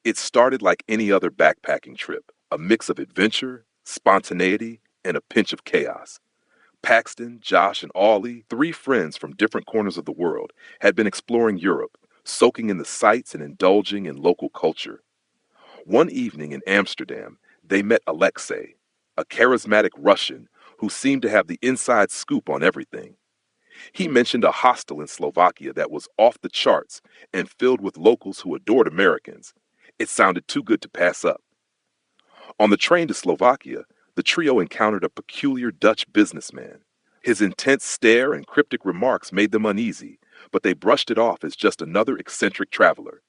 It started like any other backpacking trip, a mix of adventure, spontaneity, and a pinch of chaos. Paxton, Josh, and Ollie, three friends from different corners of the world, had been exploring Europe, soaking in the sights and indulging in local culture. One evening in Amsterdam, they met Alexei, a charismatic Russian who seemed to have the inside scoop on everything. He mentioned a hostel in Slovakia that was off the charts and filled with locals who adored Americans. It sounded too good to pass up. On the train to Slovakia, the trio encountered a peculiar Dutch businessman. His intense stare and cryptic remarks made them uneasy, but they brushed it off as just another eccentric traveler.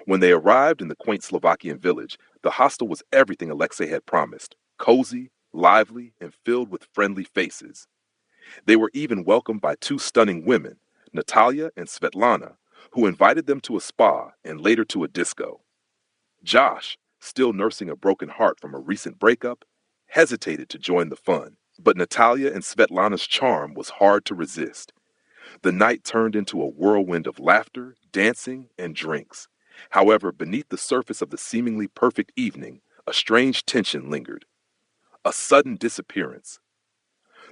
When they arrived in the quaint Slovakian village, the hostel was everything Alexei had promised: cozy, lively, and filled with friendly faces. They were even welcomed by two stunning women, Natalia and Svetlana, who invited them to a spa and later to a disco. Josh, still nursing a broken heart from a recent breakup, hesitated to join the fun, but Natalia and Svetlana's charm was hard to resist. The night turned into a whirlwind of laughter, dancing, and drinks. However, beneath the surface of the seemingly perfect evening, a strange tension lingered. A sudden disappearance.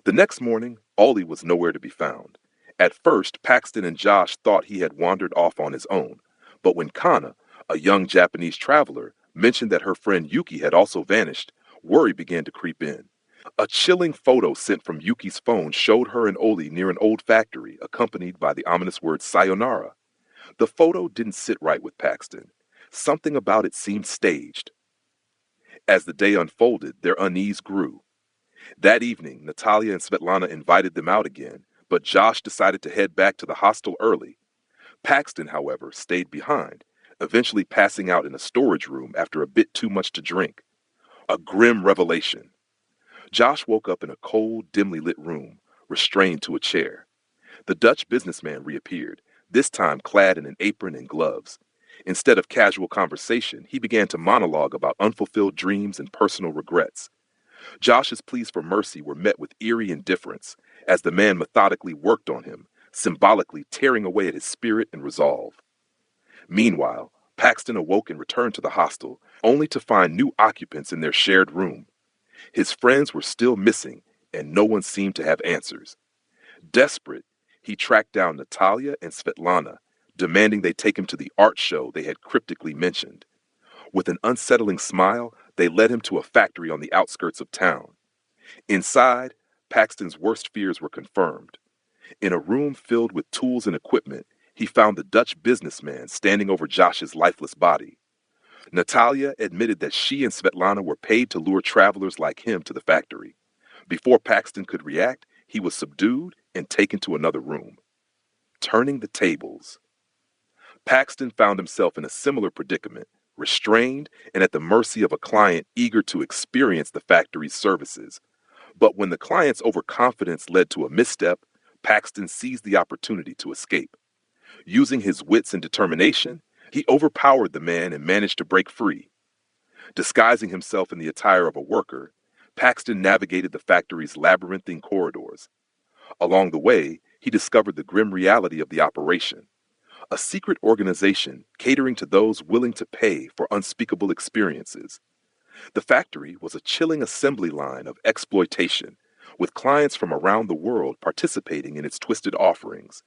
The next morning, Ollie was nowhere to be found. At first, Paxton and Josh thought he had wandered off on his own, but when Kana, a young Japanese traveler, mentioned that her friend Yuki had also vanished, worry began to creep in. A chilling photo sent from Yuki's phone showed her and Oli near an old factory, accompanied by the ominous word sayonara. The photo didn't sit right with Paxton. Something about it seemed staged. As the day unfolded, their unease grew. That evening, Natalia and Svetlana invited them out again, but Josh decided to head back to the hostel early. Paxton, however, stayed behind, eventually passing out in a storage room after a bit too much to drink. A grim revelation. Josh woke up in a cold, dimly lit room, restrained to a chair. The Dutch businessman reappeared, this time clad in an apron and gloves. Instead of casual conversation, he began to monologue about unfulfilled dreams and personal regrets. Josh's pleas for mercy were met with eerie indifference as the man methodically worked on him, symbolically tearing away at his spirit and resolve. Meanwhile, Paxton awoke and returned to the hostel, only to find new occupants in their shared room. His friends were still missing, and no one seemed to have answers. Desperate, he tracked down Natalia and Svetlana, demanding they take him to the art show they had cryptically mentioned. With an unsettling smile, they led him to a factory on the outskirts of town. Inside, Paxton's worst fears were confirmed. In a room filled with tools and equipment, he found the Dutch businessman standing over Josh's lifeless body. Natalia admitted that she and Svetlana were paid to lure travelers like him to the factory. Before Paxton could react, he was subdued and taken to another room. Turning the tables. Paxton found himself in a similar predicament, restrained and at the mercy of a client eager to experience the factory's services. But when the client's overconfidence led to a misstep, Paxton seized the opportunity to escape. Using his wits and determination, he overpowered the man and managed to break free. Disguising himself in the attire of a worker, Paxton navigated the factory's labyrinthine corridors. Along the way, he discovered the grim reality of the operation. A secret organization catering to those willing to pay for unspeakable experiences. The factory was a chilling assembly line of exploitation, with clients from around the world participating in its twisted offerings.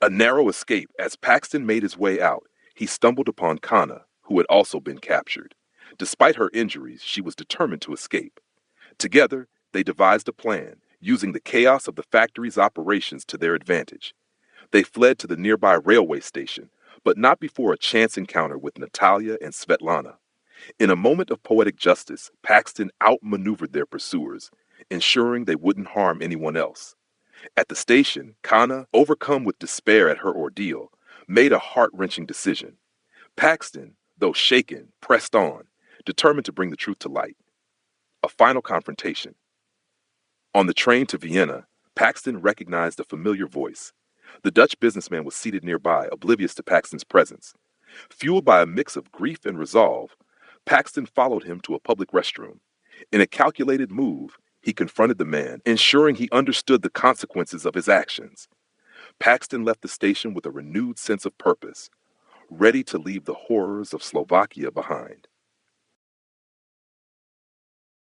A narrow escape as Paxton made his way out, he stumbled upon Kana, who had also been captured. Despite her injuries, she was determined to escape. Together, they devised a plan, using the chaos of the factory's operations to their advantage. They fled to the nearby railway station, but not before a chance encounter with Natalia and Svetlana. In a moment of poetic justice, Paxton outmaneuvered their pursuers, ensuring they wouldn't harm anyone else. At the station, Kana, overcome with despair at her ordeal, made a heart-wrenching decision. Paxton, though shaken, pressed on, determined to bring the truth to light. A final confrontation. On the train to Vienna, Paxton recognized a familiar voice. The Dutch businessman was seated nearby, oblivious to Paxton's presence. Fueled by a mix of grief and resolve, Paxton followed him to a public restroom. In a calculated move, he confronted the man, ensuring he understood the consequences of his actions. Paxton left the station with a renewed sense of purpose. ready to leave the horrors of Slovakia behind.